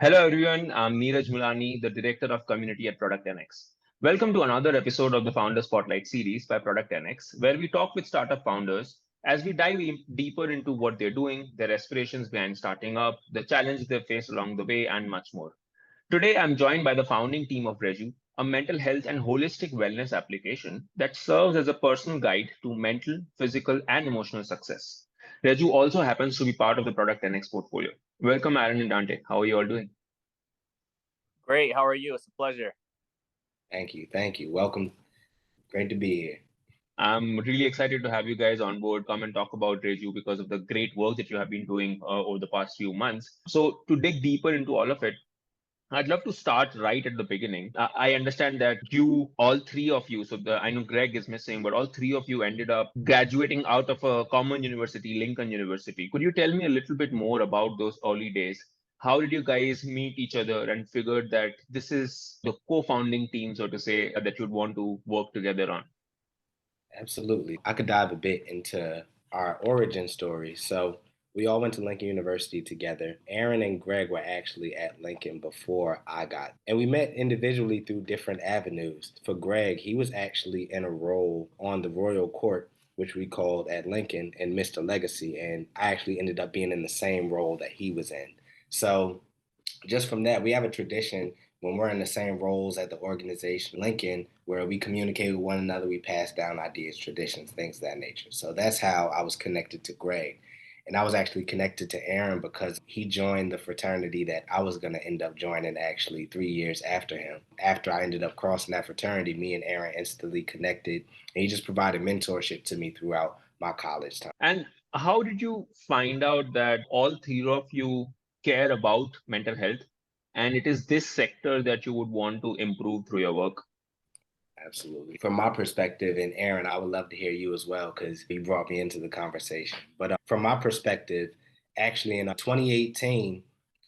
Hello everyone, I'm Niraj Mulani, the Director of Community at Product NX. Welcome to another episode of the Founder Spotlight series by Product NX, where we talk with startup founders as we dive deeper into what they're doing, their aspirations behind starting up, the challenges they face along the way, and much more. Today, I'm joined by the founding team of Reju, a mental health and holistic wellness application that serves as a personal guide to mental, physical, and emotional success. Reju also happens to be part of the Product NX portfolio. Welcome, Aaron and Dante. How are you all doing? Great. How are you? It's a pleasure. Thank you. Thank you. Welcome. Great to be here. I'm really excited to have you guys on board, come and talk about Reju because of the great work that you have been doing over the past few months. So, to dig deeper into all of it, I'd love to start right at the beginning. I understand that all three of you, I know Greg is missing, but all three of you ended up graduating out of a common university, Lincoln University. Could you tell me a little bit more about those early days? How did you guys meet each other and figured that this is the co-founding team, so to say, that you'd want to work together on? Absolutely. I could dive a bit into our origin story. So we all went to Lincoln University together. Aaron and Greg were actually at Lincoln before I got. And we met individually through different avenues. For Greg, he was actually in a role on the Royal Court, which we called at Lincoln, and Mr. Legacy. And I actually ended up being in the same role that he was in. So just from that, we have a tradition when we're in the same roles at the organization, Lincoln, where we communicate with one another, we pass down ideas, traditions, things of that nature. So that's how I was connected to Greg. And I was actually connected to Aaron because he joined the fraternity that I was going to end up joining actually 3 years after him. After I ended up crossing that fraternity, me and Aaron instantly connected, and he just provided mentorship to me throughout my college time. And how did you find out that all three of you care about mental health and it is this sector that you would want to improve through your work? Absolutely. From my perspective, and Aaron, I would love to hear you as well because you brought me into the conversation. But from my perspective, actually in 2018,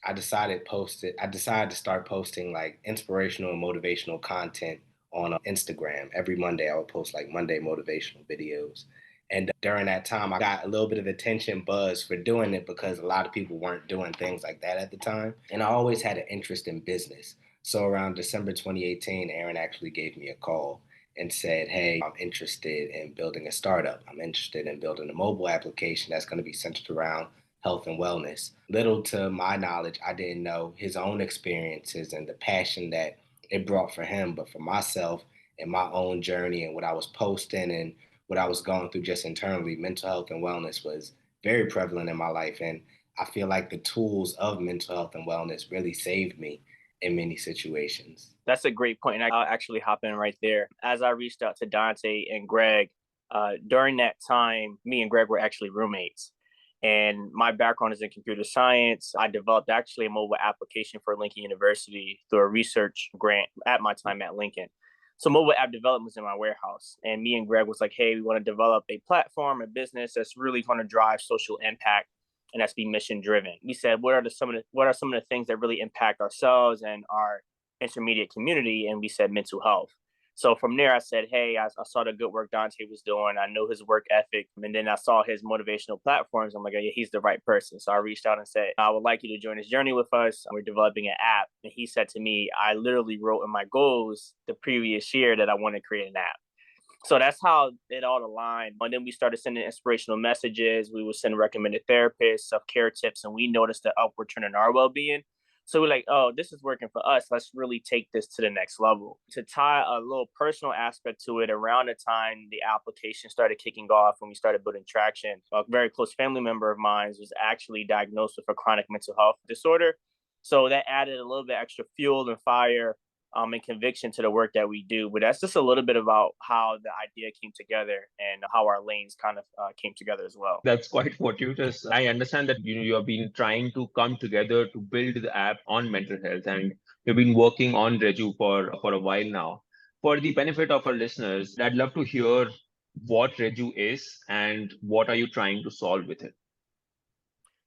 I decided to start posting like inspirational and motivational content on Instagram. Every Monday, I would post like Monday motivational videos. And during that time, I got a little bit of attention buzz for doing it because a lot of people weren't doing things like that at the time. And I always had an interest in business. So around December 2018, Aaron actually gave me a call and said, "Hey, I'm interested in building a startup. I'm interested in building a mobile application that's going to be centered around health and wellness." Little to my knowledge, I didn't know his own experiences and the passion that it brought for him. But for myself and my own journey and what I was posting and what I was going through just internally, mental health and wellness was very prevalent in my life. And I feel like the tools of mental health and wellness really saved me in many situations. That's a great point. And I'll actually hop in right there. As I reached out to Dante and Greg, during that time, me and Greg were actually roommates. And my background is in computer science. I developed actually a mobile application for Lincoln University through a research grant at my time at Lincoln. So mobile app development was in my warehouse. And me and Greg was like, hey, we want to develop a platform, a business that's really going to drive social impact and that's be mission driven. We said, what are some of the things that really impact ourselves and our intermediate community? And we said mental health. So from there, I said, hey, I saw the good work Dante was doing. I know his work ethic. And then I saw his motivational platforms. I'm like, yeah, he's the right person. So I reached out and said, I would like you to join this journey with us. We're developing an app. And he said to me, I literally wrote in my goals the previous year that I want to create an app. So that's how it all aligned. And then we started sending inspirational messages. We would send recommended therapists, self-care tips, and we noticed the upward trend in our well-being. So we're like, oh, this is working for us. Let's really take this to the next level. To tie a little personal aspect to it, around the time the application started kicking off and we started building traction, a very close family member of mine was actually diagnosed with a chronic mental health disorder. So that added a little bit extra fuel and fire and conviction to the work that we do. But that's just a little bit about how the idea came together and how our lanes kind of came together as well. That's quite fortuitous. I understand that you have been trying to come together to build the app on mental health, and you've been working on Reju for a while now. For the benefit of our listeners, I'd love to hear what Reju is and what are you trying to solve with it.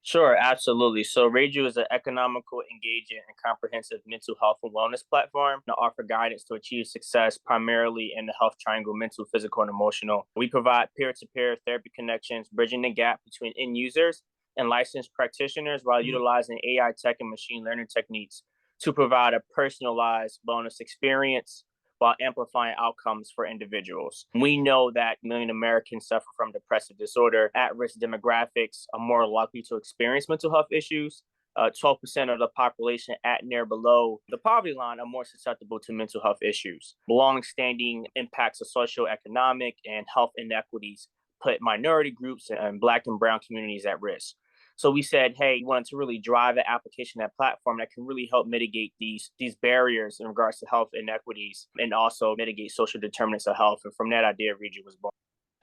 Sure, absolutely. So Reju is an economical, engaging, and comprehensive mental health and wellness platform to offer guidance to achieve success primarily in the health triangle, mental, physical, and emotional. We provide peer-to-peer therapy connections, bridging the gap between end users and licensed practitioners while utilizing AI tech and machine learning techniques to provide a personalized wellness experience while amplifying outcomes for individuals. We know that million Americans suffer from depressive disorder. At-risk demographics are more likely to experience mental health issues. 12% of the population at near below the poverty line are more susceptible to mental health issues. Long-standing impacts of socioeconomic and health inequities put minority groups and Black and Brown communities at risk. So we said, hey, we wanted to really drive an application, that platform that can really help mitigate these barriers in regards to health inequities and also mitigate social determinants of health. And from that idea, Reju was born.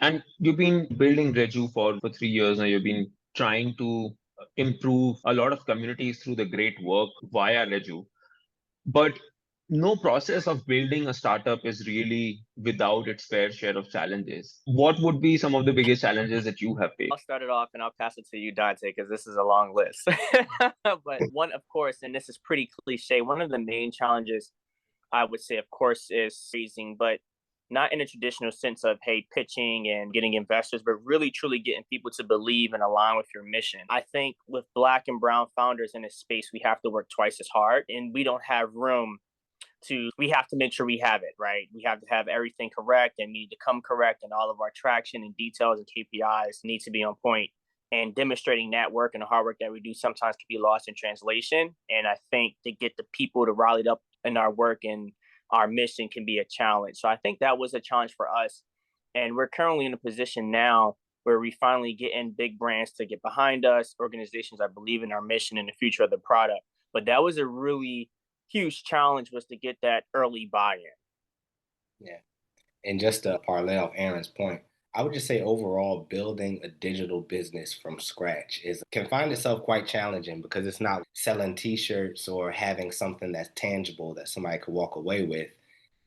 And you've been building Reju for 3 years now. You've been trying to improve a lot of communities through the great work via Reju. But no process of building a startup is really without its fair share of challenges. What would be some of the biggest challenges that you have faced? I'll start it off and I'll pass it to you, Dante, because this is a long list. But one, of course, and this is pretty cliche, one of the main challenges I would say, of course, is raising, but not in a traditional sense of, hey, pitching and getting investors, but really truly getting people to believe and align with your mission. I think with Black and Brown founders in this space, we have to work twice as hard, and we don't have room we have to make sure we have it, right? We have to have everything correct and need to come correct, and all of our traction and details and KPIs need to be on point. And demonstrating that work and the hard work that we do sometimes can be lost in translation. And I think to get the people to rally up in our work and our mission can be a challenge. So I think that was a challenge for us. And we're currently in a position now where we finally get in big brands to get behind us, organizations that believe in our mission and the future of the product. But that was a really huge challenge, was to get that early buy-in. Yeah. And just to parlay off Aaron's point, I would just say overall, building a digital business from scratch can find itself quite challenging, because it's not selling t-shirts or having something that's tangible that somebody could walk away with.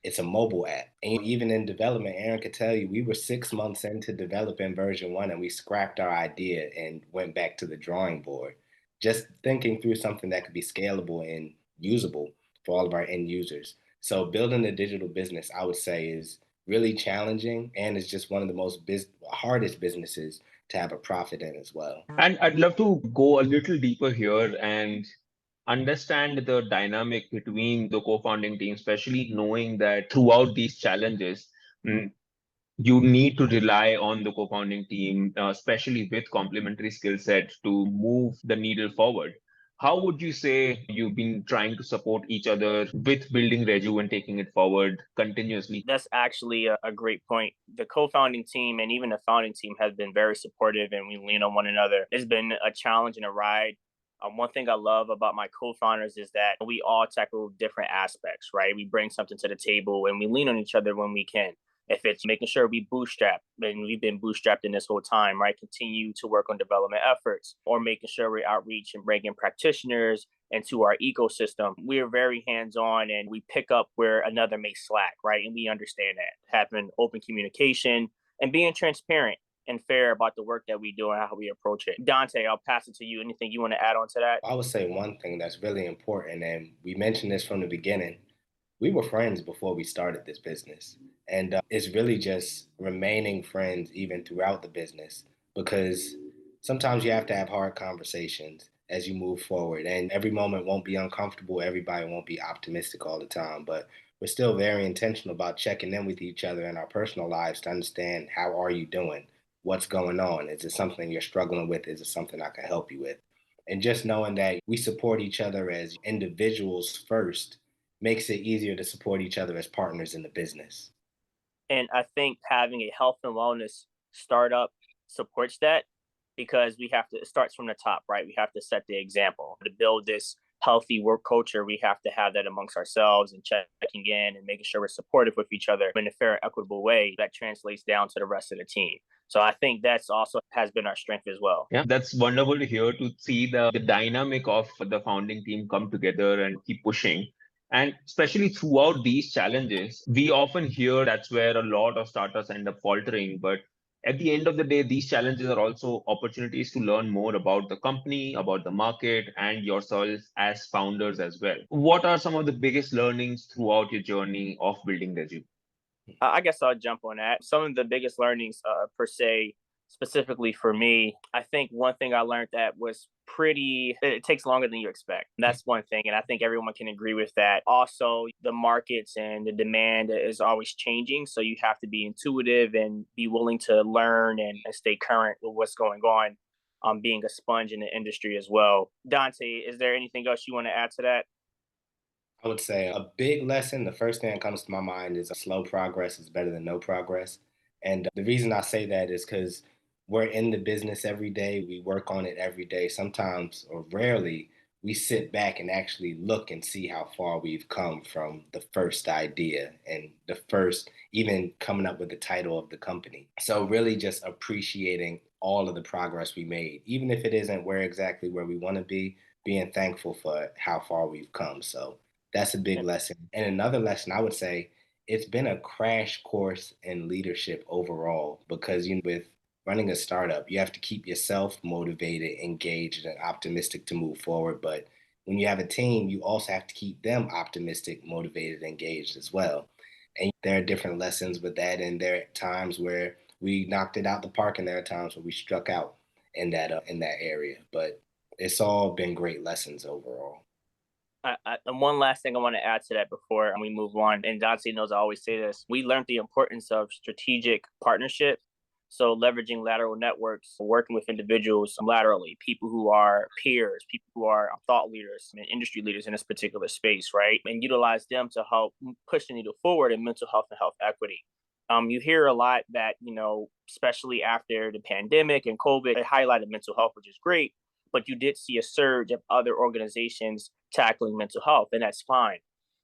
It's a mobile app. And even in development, Aaron could tell you, we were 6 months into developing version 1 and we scrapped our idea and went back to the drawing board, just thinking through something that could be scalable and usable for all of our end users. So building a digital business, I would say, is really challenging, and it's just one of the most hardest businesses to have a profit in as well. And I'd love to go a little deeper here and understand the dynamic between the co-founding team, especially knowing that throughout these challenges, you need to rely on the co-founding team, especially with complementary skill sets, to move the needle forward. How would you say you've been trying to support each other with building Reju and taking it forward continuously? That's actually a great point. The co-founding team and even the founding team has been very supportive, and we lean on one another. It's been a challenge and a ride. One thing I love about my co-founders is that we all tackle different aspects, right? We bring something to the table and we lean on each other when we can. If it's making sure we bootstrap, and we've been bootstrapped in this whole time, right? Continue to work on development efforts, or making sure we outreach and bring in practitioners into our ecosystem. We're very hands-on, and we pick up where another may slack, right? And we understand that. Having open communication and being transparent and fair about the work that we do and how we approach it. Dante, I'll pass it to you. Anything you want to add on to that? I would say one thing that's really important, and we mentioned this from the beginning, we were friends before we started this business. And it's really just remaining friends even throughout the business, because sometimes you have to have hard conversations as you move forward. And every moment won't be uncomfortable. Everybody won't be optimistic all the time. But we're still very intentional about checking in with each other in our personal lives to understand, how are you doing? What's going on? Is it something you're struggling with? Is it something I can help you with? And just knowing that we support each other as individuals first makes it easier to support each other as partners in the business. And I think having a health and wellness startup supports that, because it starts from the top, right? We have to set the example. To build this healthy work culture, we have to have that amongst ourselves and checking in and making sure we're supportive with each other in a fair, equitable way that translates down to the rest of the team. So I think that's also has been our strength as well. Yeah, that's wonderful to hear, to see the dynamic of the founding team come together and keep pushing. And especially throughout these challenges, we often hear that's where a lot of startups end up faltering. But at the end of the day, these challenges are also opportunities to learn more about the company, about the market, and yourselves as founders as well. What are some of the biggest learnings throughout your journey of building Reju? I guess I'll jump on that. Some of the biggest learnings per se specifically for me, I think one thing I learned that was it takes longer than you expect. That's one thing. And I think everyone can agree with that. Also, the markets and the demand is always changing. So you have to be intuitive and be willing to learn and stay current with what's going on. Being a sponge in the industry as well. Dante, is there anything else you want to add to that? I would say a big lesson, the first thing that comes to my mind is slow progress is better than no progress. And the reason I say that is because we're in the business every day, we work on it every day. Sometimes, or rarely, we sit back and actually look and see how far we've come from the first idea and the first, even coming up with the title of the company. So, really, just appreciating all of the progress we made, even if it isn't where we want to be, being thankful for how far we've come. So, that's a big lesson. And another lesson I would say, it's been a crash course in leadership overall because with running a startup, you have to keep yourself motivated, engaged, and optimistic to move forward. But when you have a team, you also have to keep them optimistic, motivated, engaged as well. And there are different lessons with that, and there are times where we knocked it out the park, and there are times where we struck out in that area. But it's all been great lessons overall. And one last thing I want to add to that before we move on, and Dante knows I always say this, we learned the importance of strategic partnership. So leveraging lateral networks, working with individuals laterally, people who are peers, people who are thought leaders and industry leaders in this particular space, right? And utilize them to help push the needle forward in mental health and health equity. You hear a lot that, especially after the pandemic and COVID, it highlighted mental health, which is great, but you did see a surge of other organizations tackling mental health, and that's fine.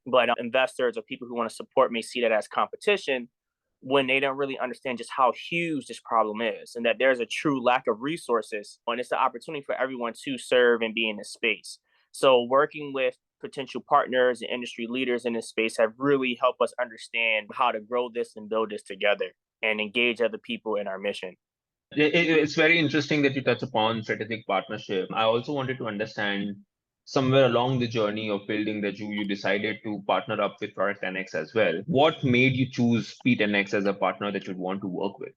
But investors or people who want to support may see that as competition when they don't really understand just how huge this problem is and that there's a true lack of resources. And it's the opportunity for everyone to serve and be in this space. So working with potential partners and industry leaders in this space have really helped us understand how to grow this and build this together and engage other people in our mission. It's very interesting that you touch upon strategic partnership. I also wanted to understand somewhere along the journey of building Reju, you decided to partner up with Product 10X as well. What made you choose P10X as a partner that you'd want to work with?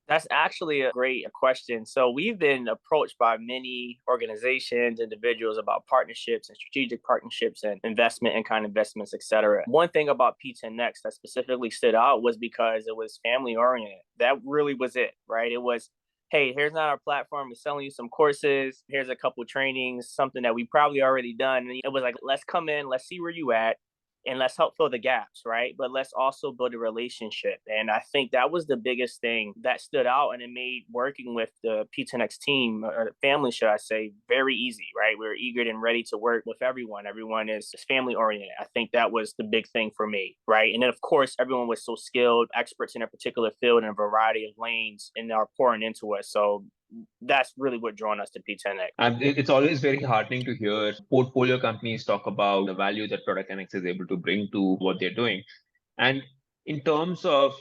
That's actually a great question. So we've been approached by many organizations, individuals about partnerships and strategic partnerships and investment and kind of investments, et cetera. One thing about P10X that specifically stood out was because it was family oriented. That really was it, right? It was, hey, here's not our platform. We're selling you some courses. Here's a couple trainings, something that we probably already done. And it was like, let's come in, let's see where you at, and let's help fill the gaps, right? But let's also build a relationship. And I think that was the biggest thing that stood out, and it made working with the P10X team, or family, should I say, very easy, right? We were eager and ready to work with everyone. Everyone is family oriented. I think that was the big thing for me, right? And then, of course, everyone was so skilled, experts in a particular field in a variety of lanes, and are pouring into us. So that's really what drawn us to P10X. It's always very heartening to hear portfolio companies talk about the value that Product 10X is able to bring to what they're doing. And in terms of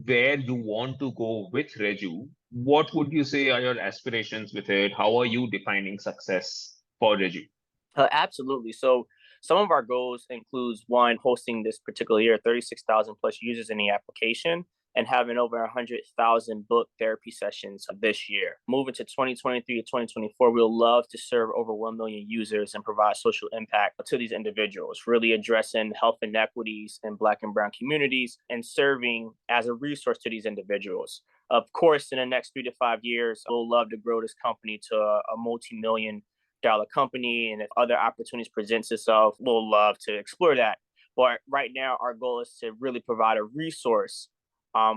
where you want to go with Reju, what would you say are your aspirations with it? How are you defining success for Reju? Absolutely. So some of our goals includes one, hosting this particular year 36,000 plus users in the application and having over 100,000 book therapy sessions this year. Moving to 2023 to 2024, we'll love to serve over 1 million users and provide social impact to these individuals, really addressing health inequities in Black and Brown communities and serving as a resource to these individuals. Of course, in the next 3 to 5 years, we'll love to grow this company to a multi-million-dollar company. And if other opportunities presents itself, we'll love to explore that. But right now, our goal is to really provide a resource,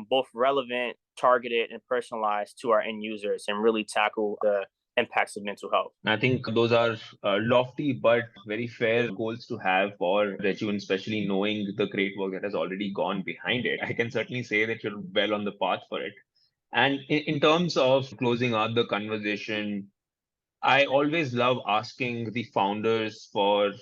both relevant, targeted, and personalized to our end users, and really tackle the impacts of mental health. I think those are lofty but very fair goals to have for Reju, especially knowing the great work that has already gone behind it. I can certainly say that you're well on the path for it. And in terms of closing out the conversation, I always love asking the founders for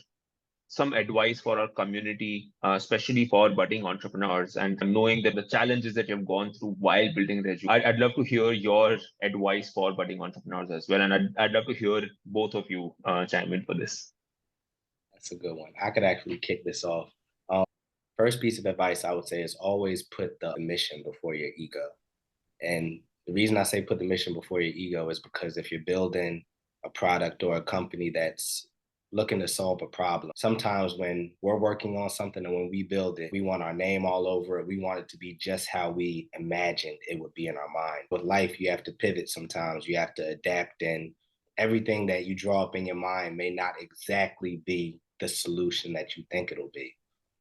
some advice for our community, especially for budding entrepreneurs, and knowing that the challenges that you've gone through while building Reju. I'd love to hear your advice for budding entrepreneurs as well. And I'd love to hear both of you chime in for this. That's a good one. I could actually kick this off. First piece of advice I would say is always put the mission before your ego. And the reason I say put the mission before your ego is because if you're building a product or a company that's looking to solve a problem, sometimes when we're working on something and when we build it, we want our name all over it. We want it to be just how we imagined it would be in our mind. With life, you have to pivot sometimes. You have to adapt, and everything that you draw up in your mind may not exactly be the solution that you think it'll be.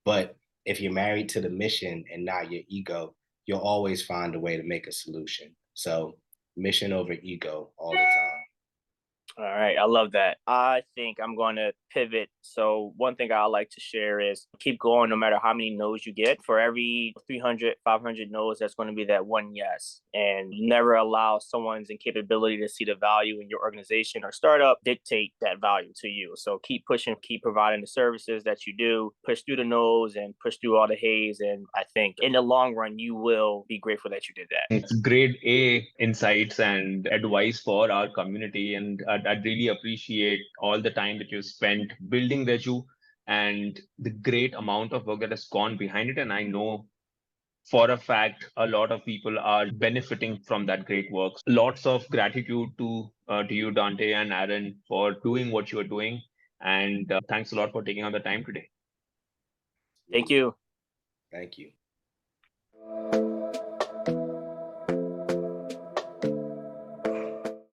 But if you're married to the mission and not your ego, you'll always find a way to make a solution. So mission over ego all the time. All right. I love that. I think I'm going to pivot. So one thing I like to share is keep going no matter how many no's you get. For every 300, 500 no's, that's going to be that one yes. And never allow someone's incapability to see the value in your organization or startup dictate that value to you. So keep pushing, keep providing the services that you do, push through the no's and push through all the haze. And I think in the long run, you will be grateful that you did that. It's great insights and advice for our community. And I'd really appreciate all the time that you spent building Reju and the great amount of work that has gone behind it. And I know for a fact, a lot of people are benefiting from that great work. Lots of gratitude to you, Dante and Aaron, for doing what you are doing. And thanks a lot for taking out the time today. Thank you. Thank you.